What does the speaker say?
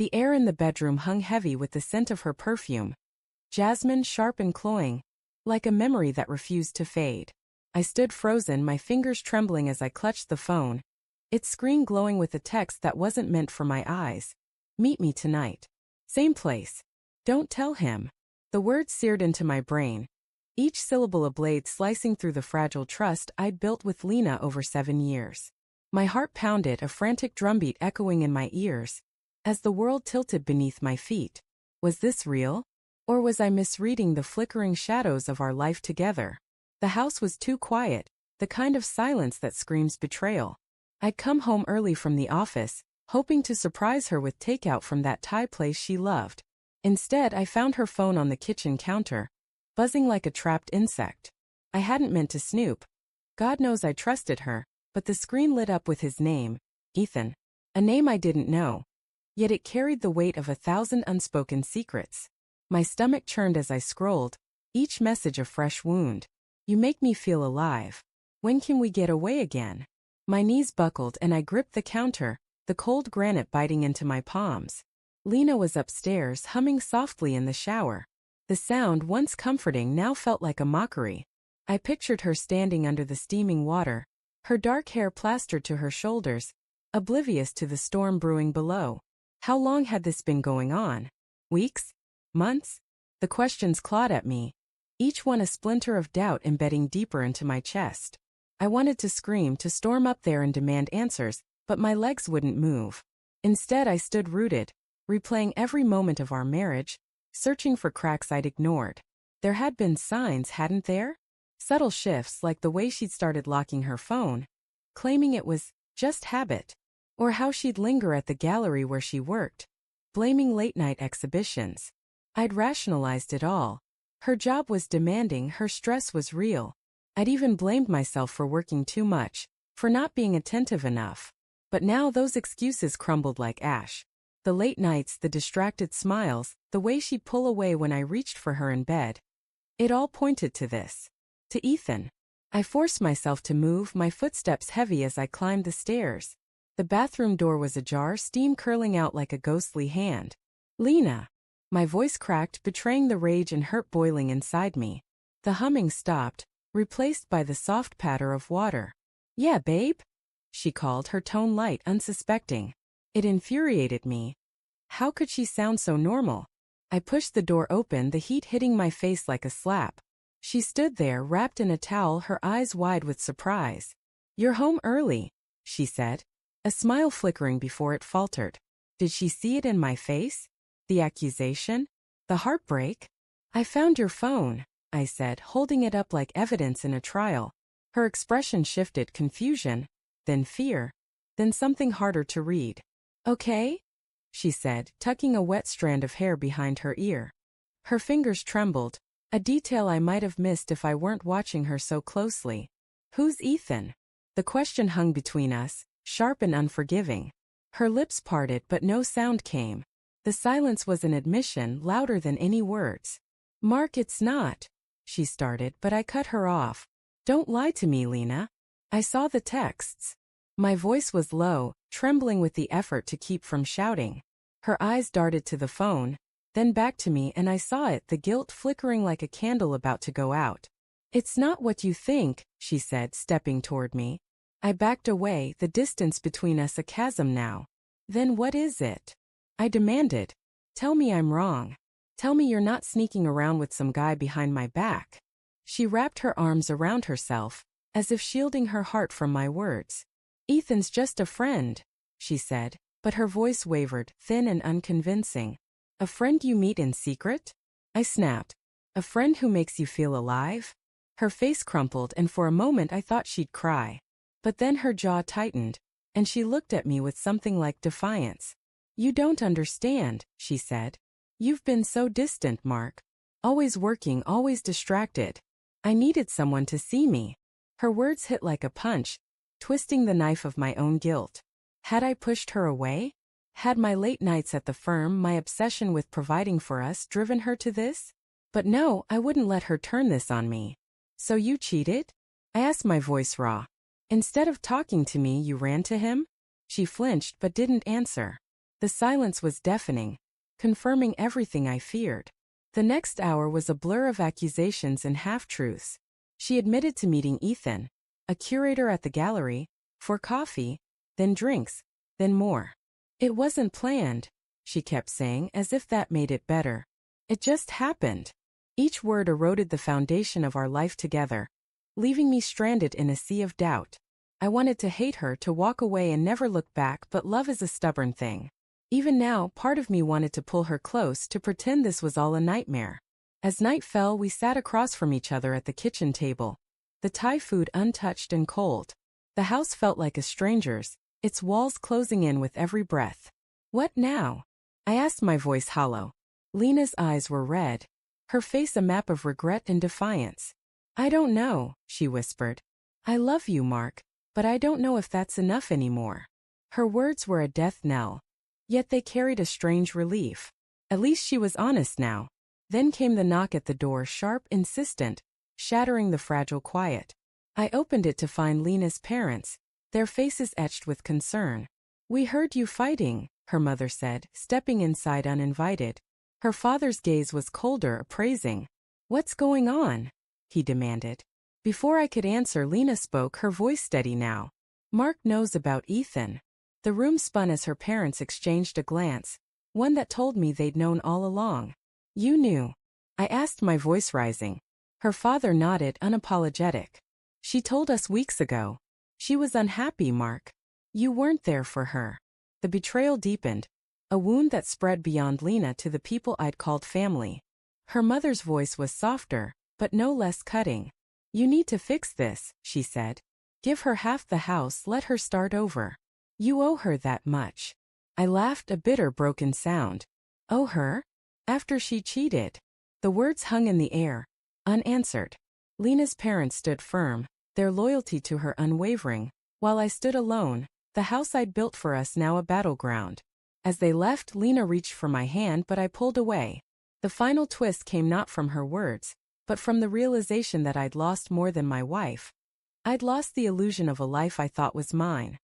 The air in the bedroom hung heavy with the scent of her perfume. Jasmine, sharp and cloying, like a memory that refused to fade. I stood frozen, my fingers trembling as I clutched the phone, its screen glowing with a text that wasn't meant for my eyes. Meet me tonight. Same place. Don't tell him. The words seared into my brain, each syllable a blade slicing through the fragile trust I'd built with Lena over 7 years. My heart pounded, a frantic drumbeat echoing in my ears, as the world tilted beneath my feet. Was this real? Or was I misreading the flickering shadows of our life together? The house was too quiet, the kind of silence that screams betrayal. I'd come home early from the office, hoping to surprise her with takeout from that Thai place she loved. Instead, I found her phone on the kitchen counter, buzzing like a trapped insect. I hadn't meant to snoop. God knows I trusted her, but the screen lit up with his name, Ethan. A name I didn't know. Yet it carried the weight of 1,000 unspoken secrets. My stomach churned as I scrolled, each message a fresh wound. You make me feel alive. When can we get away again? My knees buckled and I gripped the counter, the cold granite biting into my palms. Lena was upstairs, humming softly in the shower. The sound, once comforting, now felt like a mockery. I pictured her standing under the steaming water, her dark hair plastered to her shoulders, oblivious to the storm brewing below. How long had this been going on? Weeks? Months? The questions clawed at me, each one a splinter of doubt embedding deeper into my chest. I wanted to scream, to storm up there and demand answers, but my legs wouldn't move. Instead, I stood rooted, replaying every moment of our marriage, searching for cracks I'd ignored. There had been signs, hadn't there? Subtle shifts, like the way she'd started locking her phone, claiming it was just habit. Or how she'd linger at the gallery where she worked, blaming late-night exhibitions. I'd rationalized it all. Her job was demanding, her stress was real. I'd even blamed myself for working too much, for not being attentive enough. But now those excuses crumbled like ash. The late nights, the distracted smiles, the way she'd pull away when I reached for her in bed. It all pointed to this. To Ethan. I forced myself to move, my footsteps heavy as I climbed the stairs. The bathroom door was ajar, steam curling out like a ghostly hand. Lena. My voice cracked, betraying the rage and hurt boiling inside me. The humming stopped, replaced by the soft patter of water. Yeah, babe? She called, her tone light, unsuspecting. It infuriated me. How could she sound so normal? I pushed the door open, the heat hitting my face like a slap. She stood there, wrapped in a towel, her eyes wide with surprise. You're home early, she said, a smile flickering before it faltered. Did she see it in my face? The accusation? The heartbreak? I found your phone, I said, holding it up like evidence in a trial. Her expression shifted, confusion, then fear, then something harder to read. Okay? She said, tucking a wet strand of hair behind her ear. Her fingers trembled, a detail I might have missed if I weren't watching her so closely. Who's Ethan? The question hung between us, sharp and unforgiving. Her lips parted but no sound came. The silence was an admission, louder than any words. Mark, it's not, she started, but I cut her off. Don't lie to me, Lena. I saw the texts. My voice was low, trembling with the effort to keep from shouting. Her eyes darted to the phone, then back to me, and I saw it, the guilt flickering like a candle about to go out. It's not what you think, she said, stepping toward me. I backed away, the distance between us a chasm now. Then what is it? I demanded. Tell me I'm wrong. Tell me you're not sneaking around with some guy behind my back. She wrapped her arms around herself, as if shielding her heart from my words. Ethan's just a friend, she said, but her voice wavered, thin and unconvincing. A friend you meet in secret? I snapped. A friend who makes you feel alive? Her face crumpled, and for a moment I thought she'd cry. But then her jaw tightened, and she looked at me with something like defiance. You don't understand, she said. You've been so distant, Mark. Always working, always distracted. I needed someone to see me. Her words hit like a punch, twisting the knife of my own guilt. Had I pushed her away? Had my late nights at the firm, my obsession with providing for us, driven her to this? But no, I wouldn't let her turn this on me. So you cheated? I asked, my voice raw. Instead of talking to me, you ran to him? She flinched but didn't answer. The silence was deafening, confirming everything I feared. The next hour was a blur of accusations and half-truths. She admitted to meeting Ethan, a curator at the gallery, for coffee, then drinks, then more. It wasn't planned, she kept saying, as if that made it better. It just happened. Each word eroded the foundation of our life together, leaving me stranded in a sea of doubt. I wanted to hate her, to walk away and never look back, but love is a stubborn thing. Even now, part of me wanted to pull her close, to pretend this was all a nightmare. As night fell, we sat across from each other at the kitchen table, the Thai food untouched and cold. The house felt like a stranger's, its walls closing in with every breath. What now? I asked, my voice hollow. Lena's eyes were red, her face a map of regret and defiance. I don't know, she whispered. I love you, Mark, but I don't know if that's enough anymore. Her words were a death knell, yet they carried a strange relief. At least she was honest now. Then came the knock at the door, sharp, insistent, shattering the fragile quiet. I opened it to find Lena's parents, their faces etched with concern. We heard you fighting, her mother said, stepping inside uninvited. Her father's gaze was colder, appraising. What's going on? He demanded. Before I could answer, Lena spoke, her voice steady now. Mark knows about Ethan. The room spun as her parents exchanged a glance, one that told me they'd known all along. You knew? I asked, my voice rising. Her father nodded, unapologetic. She told us weeks ago. She was unhappy, Mark. You weren't there for her. The betrayal deepened, a wound that spread beyond Lena to the people I'd called family. Her mother's voice was softer, but no less cutting. You need to fix this, she said. Give her half the house, let her start over. You owe her that much. I laughed, a bitter, broken sound. Owe her? After she cheated? The words hung in the air, unanswered. Lena's parents stood firm, their loyalty to her unwavering, while I stood alone, the house I'd built for us now a battleground. As they left, Lena reached for my hand, but I pulled away. The final twist came not from her words, but from the realization that I'd lost more than my wife. I'd lost the illusion of a life I thought was mine.